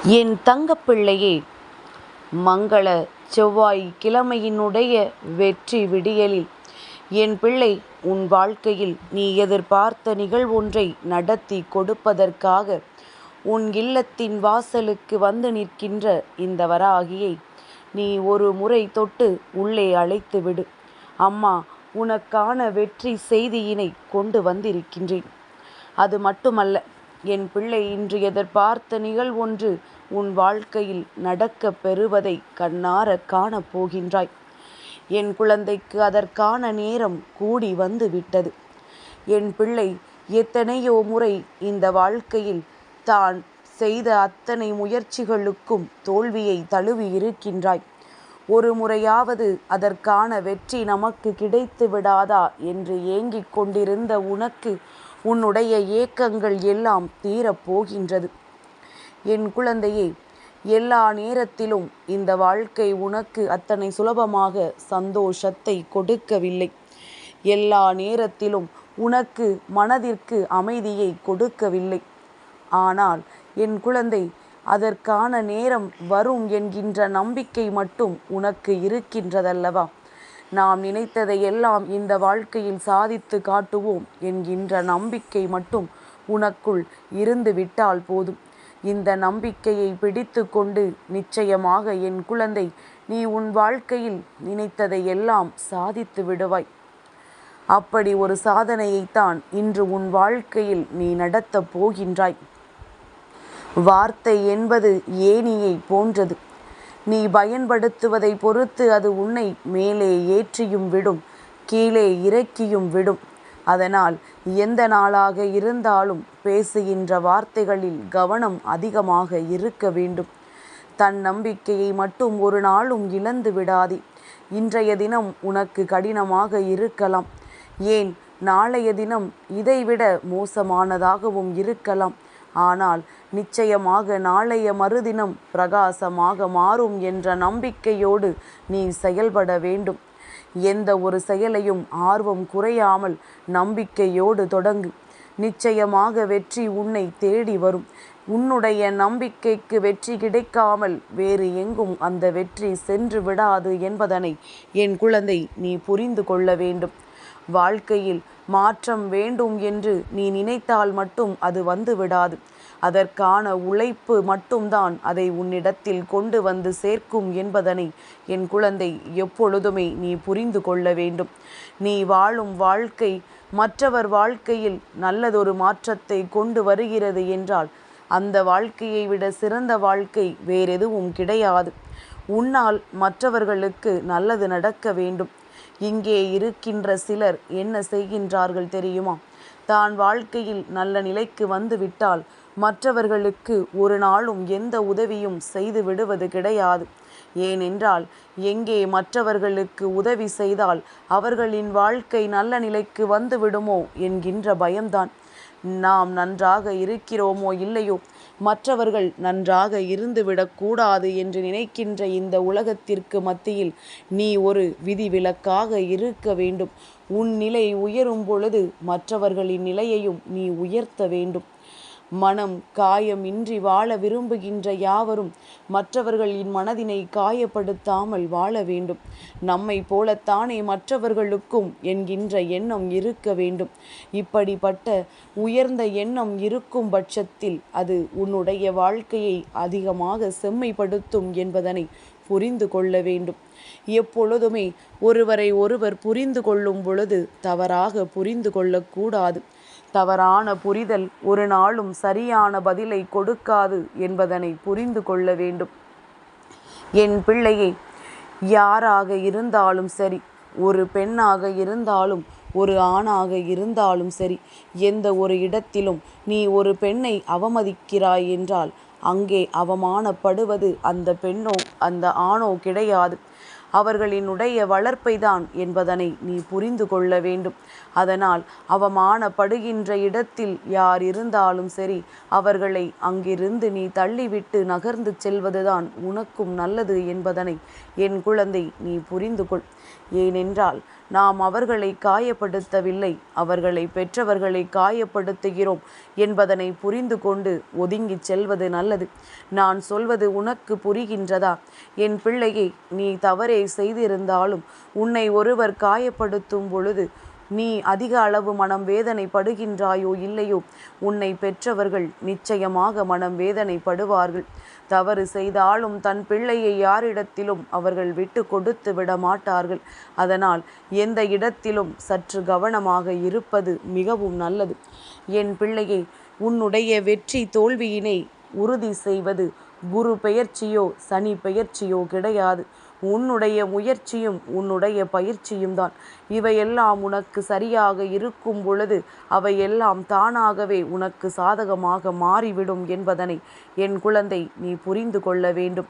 என் தங்கப்பிள்ளையே, மங்கள செவ்வாய் கிழமையினுடைய வெற்றி விடியலில் என் பிள்ளை உன் வாழ்க்கையில் நீ எதிர்பார்த்த நிகழ்வொன்றை நடத்தி கொடுப்பதற்காக உன் இல்லத்தின் வாசலுக்கு வந்து நிற்கின்ற இந்த வராகியை நீ ஒரு முறை தொட்டு உள்ளே அழைத்து விடு. அம்மா உனக்கான வெற்றி செய்தியினை கொண்டு வந்திருக்கின்றேன். அது மட்டுமல்ல, என் பிள்ளை இன்று எதிர்பார்த்த நிகழ்வொன்று உன் வாழ்க்கையில் நடக்கப் பெறுவதை கண்ணார காணப் போகின்றாய். என் குழந்தைக்கு அதற்கான நேரம் கூடி வந்து விட்டது. என் பிள்ளை எத்தனையோ முறை இந்த வாழ்க்கையில் தான் செய்த அத்தனை முயற்சிகளுக்கும் தோல்வியை தழுவி இருக்கின்றாய். ஒரு முறையாவது அதற்கான வெற்றி நமக்கு கிடைத்து விடாதா என்று ஏங்கிக் கொண்டிருந்த உனக்கு உன்னுடைய ஏக்கங்கள் எல்லாம் தீரப்போகின்றது. என் குழந்தையே, எல்லா நேரத்திலும் இந்த வாழ்க்கை உனக்கு அத்தனை சுலபமாக சந்தோஷத்தை கொடுக்கவில்லை. எல்லா நேரத்திலும் உனக்கு மனதிற்கு அமைதியை கொடுக்கவில்லை. ஆனால் என் குழந்தை, அதற்கான நேரம் வரும் என்கின்ற நம்பிக்கை மட்டும் உனக்கு இருக்கின்றதல்லவா? நாம் நினைத்ததையெல்லாம் இந்த வாழ்க்கையில் சாதித்து காட்டுவோம் என்கின்ற நம்பிக்கை மட்டும் உனக்குள் இருந்து விட்டால் போதும். இந்த நம்பிக்கையை பிடித்து கொண்டு நிச்சயமாக என் குழந்தை, நீ உன் வாழ்க்கையில் நினைத்ததையெல்லாம் சாதித்து விடுவாய். அப்படி ஒரு சாதனையைத்தான் இன்று உன் வாழ்க்கையில் நீ நடத்தப் போகின்றாய். வார்த்தை என்பது ஏணியை போன்றது. நீ பயன்படுத்துவதை பொறுத்து அது உன்னை மேலே ஏற்றியும் விடும், கீழே இறக்கியும் விடும். அதனால் எந்த நாளாக இருந்தாலும் பேசுகின்ற வார்த்தைகளில் கவனம் அதிகமாக இருக்க வேண்டும். தன் நம்பிக்கையை மட்டும் ஒரு நாளும் இழந்து விடாதே. இன்றைய தினம் உனக்கு கடினமாக இருக்கலாம். ஏன், நாளைய தினம் இதைவிட மோசமானதாகவும் இருக்கலாம். ஆனால் நிச்சயமாக நாளைய மறுதினம் பிரகாசமாக மாறும் என்ற நம்பிக்கையோடு நீ செயல்பட வேண்டும். எந்த ஒரு செயலையும் ஆர்வம் குறையாமல் நம்பிக்கையோடு தொடங்கு. நிச்சயமாக வெற்றி உன்னை தேடி வரும். உன்னுடைய நம்பிக்கைக்கு வெற்றி கிடைக்காமல் வேறு எங்கும் அந்த வெற்றி சென்று விடாது என்பதனை என் குழந்தை நீ புரிந்து கொள்ள வேண்டும். வாழ்க்கையில் மாற்றம் வேண்டும் என்று நீ நினைத்தால் மட்டும் அது வந்து விடாது. அதற்கான உழைப்பு மட்டும்தான் அதை உன்னிடத்தில் கொண்டு வந்து சேர்க்கும் என்பதனை என் குழந்தை எப்பொழுதுமே நீ புரிந்து கொள்ள வேண்டும். நீ வாழும் வாழ்க்கை மற்றவர் வாழ்க்கையில் நல்லதொரு மாற்றத்தை கொண்டு வருகிறது என்றால் அந்த வாழ்க்கையை விட சிறந்த வாழ்க்கை வேறெதுவும் கிடையாது. உன்னால் மற்றவர்களுக்கு நல்லது நடக்க வேண்டும். இங்கே இருக்கின்ற சிலர் என்ன செய்கின்றார்கள் தெரியுமா? தான் வாழ்க்கையில் நல்ல நிலைக்கு வந்து விட்டால் மற்றவர்களுக்கு ஒரு நாளும் எந்த உதவியும் செய்து விடுவது கிடையாது. ஏனென்றால் எங்கே மற்றவர்களுக்கு உதவி செய்தால் அவர்களின் வாழ்க்கை நல்ல நிலைக்கு வந்து விடுமோ என்கின்ற பயம்தான். நாம் நன்றாக இருக்கிறோமோ இல்லையோ, மற்றவர்கள் நன்றாக இருந்துவிடக்கூடாது என்று நினைக்கின்ற இந்த உலகத்திற்கு மத்தியில் நீ ஒரு விதிவிலக்காக இருக்க வேண்டும். உன் நிலை உயரும் பொழுது மற்றவர்களின் நிலையையும் நீ உயர்த்த வேண்டும். மனம் காயமின்றி வாழ விரும்புகின்ற யாவரும் மற்றவர்களின் மனதினை காயப்படுத்தாமல் வாழ வேண்டும். நம்மை போலத்தானே மற்றவர்களுக்கும் என்கின்ற எண்ணம் இருக்க வேண்டும். இப்படிப்பட்ட உயர்ந்த எண்ணம் இருக்கும் பட்சத்தில் அது உன்னுடைய வாழ்க்கையை அதிகமாக செம்மைப்படுத்தும் என்பதனை புரிந்து கொள்ள வேண்டும். எப்பொழுதுமே ஒருவரை ஒருவர் புரிந்து கொள்ளும் பொழுது தவறாக புரிந்து கொள்ளக்கூடாது. தவறான புரிதல் ஒரு நாளும் சரியான பதிலை கொடுக்காது என்பதனை புரிந்து கொள்ள வேண்டும். என் பிள்ளையே, யாராக இருந்தாலும் சரி, ஒரு பெண்ணாக இருந்தாலும் ஒரு ஆணாக இருந்தாலும் சரி, எந்த ஒரு இடத்திலும் நீ ஒரு பெண்ணை அவமதிக்கிறாய் என்றால் அங்கே அவமானப்படுவது அந்த பெண்ணோ அந்த ஆணோ கிடையாது, அவர்களினுடைய வளர்ப்பை தான் என்பதனை நீ புரிந்து கொள்ள வேண்டும். அதனால் அவமானப்படுகின்ற இடத்தில் யார் இருந்தாலும் சரி, அவர்களை அங்கிருந்து நீ தள்ளிவிட்டு நகர்ந்து செல்வதுதான் உனக்கும் நல்லது என்பதனை என் குழந்தை நீ புரிந்து கொள். ஏனென்றால் நாம் அவர்களை காயப்படுத்தவில்லை, அவர்களை பெற்றவர்களை காயப்படுத்துகிறோம் என்பதனை புரிந்து கொண்டு ஒதுங்கிச் செல்வது நல்லது. நான் சொல்வது உனக்கு புரிகின்றதா? என் பிள்ளையே, நீ தவறே செய்திருந்தாலும் உன்னை ஒருவர் காயப்படுத்தும் பொழுது நீ அதிக அளவு மனம் வேதனைப்படுகின்றாயோ இல்லையோ, உன்னை பெற்றவர்கள் நிச்சயமாக மனம் வேதனைப்படுவார்கள். தவறு செய்தாலும் தன் பிள்ளையை யாரிடத்திலும் அவர்கள் விட்டு கொடுத்து விட மாட்டார்கள். அதனால் எந்த இடத்திலும் சற்று கவனமாக இருப்பது மிகவும் நல்லது. என் பிள்ளையே, உன்னுடைய வெற்றி தோல்வியினை உறுதி செய்வது குரு பெயர்ச்சியோ சனி பெயர்ச்சியோ கிடையாது. உன்னுடைய முயற்சியும் உன்னுடைய பயிற்சியும் தான். இவையெல்லாம் உனக்கு சரியாக இருக்கும் பொழுது அவையெல்லாம் தானாகவே உனக்கு சாதகமாக மாறிவிடும் என்பதனை என் குழந்தை நீ புரிந்து கொள்ள வேண்டும்.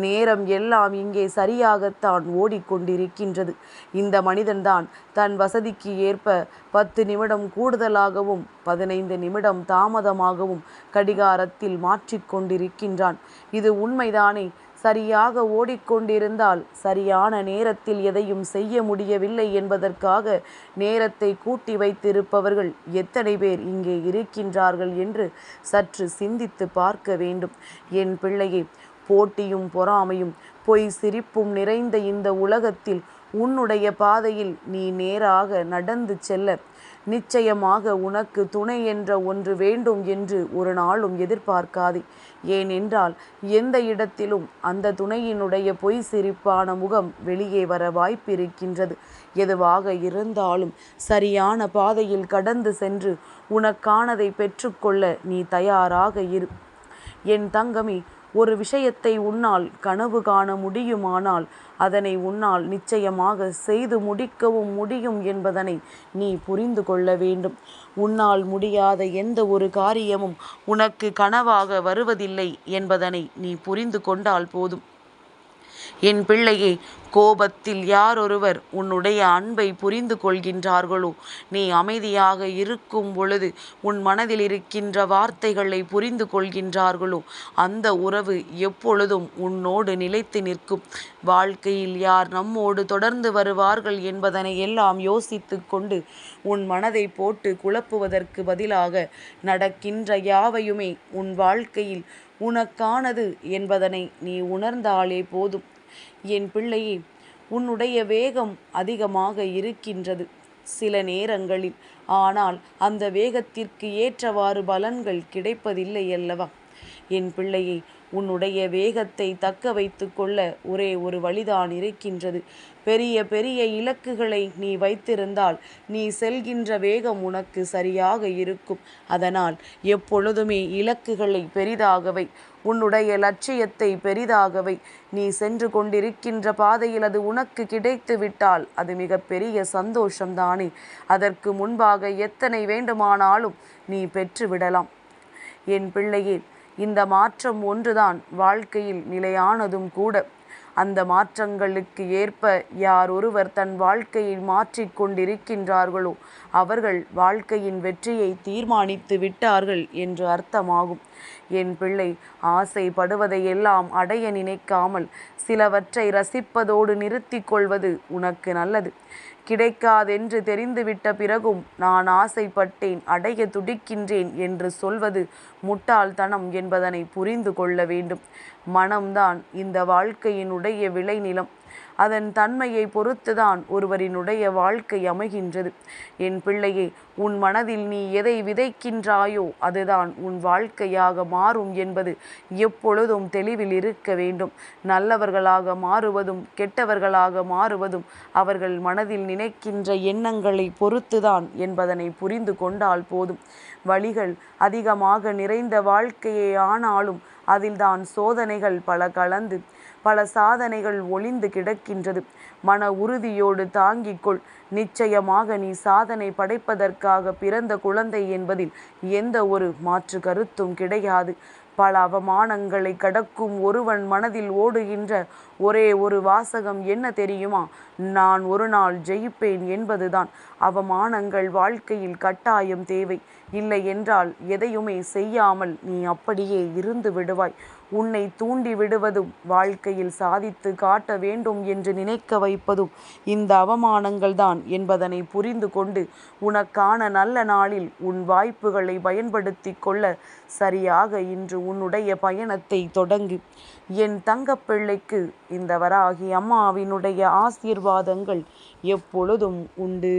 நேரம் எல்லாம் இங்கே சரியாகத்தான் ஓடிக்கொண்டிருக்கின்றது. இந்த மனிதன்தான் தன் வசதிக்கு ஏற்ப 10 நிமிடம் கூடுதலாகவும் 15 நிமிடம் தாமதமாகவும் கடிகாரத்தில் மாற்றிக்கொண்டிருக்கின்றான். இது உண்மைதானே? சரியாக ஓடிக்கொண்டிருந்தால் சரியான நேரத்தில் எதையும் செய்ய முடியவில்லை என்பதற்காக நேரத்தை கூட்டி வைத்திருப்பவர்கள் எத்தனை பேர் இங்கே இருக்கின்றார்கள் என்று சற்று சிந்தித்து பார்க்க வேண்டும். என் பிள்ளையே, போட்டியும் பொறாமையும் பொய் சிரிப்பும் நிறைந்த இந்த உலகத்தில் உன்னுடைய பாதையில் நீ நேராக நடந்து செல்ல நிச்சயமாக உனக்கு துணை என்ற ஒன்று வேண்டும் என்று ஒரு நாளும் எதிர்பார்க்காதே. ஏனென்றால் எந்த இடத்திலும் அந்த துணையினுடைய பொய் சிரிப்பான முகம் வெளியே வர வாய்ப்பிருக்கின்றது. எதுவாக இருந்தாலும் சரியான பாதையில் கடந்து சென்று உனக்கானதை பெற்றுக்கொள்ள நீ தயாராக இரு. என் தங்கமே, ஒரு விஷயத்தை உன்னால் கனவு காண முடியுமானால் அதனை உன்னால் நிச்சயமாக செய்து முடிக்கவும் முடியும் என்பதனை நீ புரிந்து கொள்ள வேண்டும். உன்னால் முடியாத எந்த ஒரு காரியமும் உனக்கு கனவாக வருவதில்லை என்பதனை நீ புரிந்து கொண்டால் போதும். என் பிள்ளையே, கோபத்தில் யாரொருவர் உன்னுடைய அன்பை புரிந்து கொள்கின்றார்களோ, நீ அமைதியாக இருக்கும் பொழுது உன் மனதில் இருக்கின்ற வார்த்தைகளை புரிந்து கொள்கின்றார்களோ, அந்த உறவு எப்பொழுதும் உன்னோடு நிலைத்து நிற்கும். வாழ்க்கையில் யார் நம்மோடு தொடர்ந்து வருவார்கள் என்பதனை எல்லாம் யோசித்து கொண்டு உன் மனதை போட்டு குழப்புவதற்கு பதிலாக நடக்கின்ற யாவையுமே உன் வாழ்க்கையில் உனக்கானது என்பதனை நீ உணர்ந்தாலே போதும். என் பிள்ளையே, உன்னுடைய வேகம் அதிகமாக இருக்கின்றது சில நேரங்களில். ஆனால் அந்த வேகத்திற்கு ஏற்றவாறு பலன்கள் கிடைப்பதில்லை அல்லவா? என் பிள்ளையே, உன்னுடைய வேகத்தை தக்க வைத்து கொள்ள ஒரே ஒரு வழிதான் இருக்கின்றது. பெரிய பெரிய இலக்குகளை நீ வைத்திருந்தால் நீ செல்கின்ற வேகம் உனக்கு சரியாக இருக்கும். அதனால் எப்பொழுதுமே இலக்குகளை பெரிதாகவை, உன்னுடைய லட்சியத்தை பெரிதாகவை. நீ சென்று கொண்டிருக்கின்ற பாதையில் அது உனக்கு கிடைத்து விட்டால் அது மிகப்பெரிய சந்தோஷம்தானே. அதற்கு முன்பாக எத்தனை வேண்டுமானாலும் நீ பெற்றுவிடலாம். என் பிள்ளையே, இந்த மாற்றம் ஒன்றுதான் வாழ்க்கையில் நிலையானதும் கூட. அந்த மாற்றங்களுக்கு ஏற்ப யார் ஒருவர் தன் வாழ்க்கையை மாற்றிக்கொண்டிருக்கின்றார்களோ அவர்கள் வாழ்க்கையின் வெற்றியை தீர்மானித்து விட்டார்கள் என்று அர்த்தமாகும். என் பிள்ளை, ஆசைப்படுவதையெல்லாம் அடைய நினைக்காமல் சிலவற்றை ரசிப்பதோடு நிறுத்தி கொள்வது உனக்கு நல்லது. கிடைக்காதென்று தெரிந்துவிட்ட பிறகும் நான் ஆசைப்பட்டேன், அடைய துடிக்கின்றேன் என்று சொல்வது முட்டாள்தனம் என்பதனை புரிந்து கொள்ள வேண்டும். மனம்தான் இந்த வாழ்க்கையினுடைய விளைநிலம். அதன் தன்மையை பொறுத்துதான் ஒருவரினுடைய வாழ்க்கை அமைகின்றது. என் பிள்ளையே, உன் மனதில் நீ எதை விதைக்கின்றாயோ அதுதான் உன் வாழ்க்கையாக மாறும் என்பது எப்பொழுதும் தெளிவில் இருக்க வேண்டும். நல்லவர்களாக மாறுவதும் கெட்டவர்களாக மாறுவதும் அவர்கள் மனதில் நினைக்கின்ற எண்ணங்களை பொறுத்துதான் என்பதனை புரிந்து கொண்டால் போதும். வழிகள் அதிகமாக நிறைந்த வாழ்க்கையே ஆனாலும் அதில்தான் சோதனைகள் பல கலந்து பல சாதனைகள் ஒளிந்து கிடக்கின்றது. மன உறுதியோடு தாங்கிக்கொள். நிச்சயமாக நீ சாதனை படைப்பதற்காக பிறந்த குழந்தை என்பதில் எந்த ஒரு மாற்று கருத்தும் கிடையாது. பல அவமானங்களை கடக்கும் ஒருவன் மனதில் ஓடுகின்ற ஒரே ஒரு வாசகம் என்ன தெரியுமா? நான் ஒரு நாள் ஜெயிப்பேன் என்பதுதான். அவமானங்கள் வாழ்க்கையில் கட்டாயம் தேவை. இல்லை என்றால் எதையுமே செய்யாமல் நீ அப்படியே இருந்து விடுவாய். உன்னை தூண்டி விடுவதும் வாழ்க்கையில் சாதித்து காட்ட வேண்டும் என்று நினைக்க வைப்பதும் இந்த அவமானங்கள்தான் என்பதனை புரிந்து கொண்டு உனக்கான நல்ல நாளில் உன் வாய்ப்புகளை பயன்படுத்தி கொள்ள சரியாக இன்று உன்னுடைய பயணத்தை தொடங்கு. என் தங்கப்பிள்ளைக்கு இந்த வராகி அம்மாவினுடைய ஆசீர்வாதங்கள் எப்பொழுதும் உண்டு.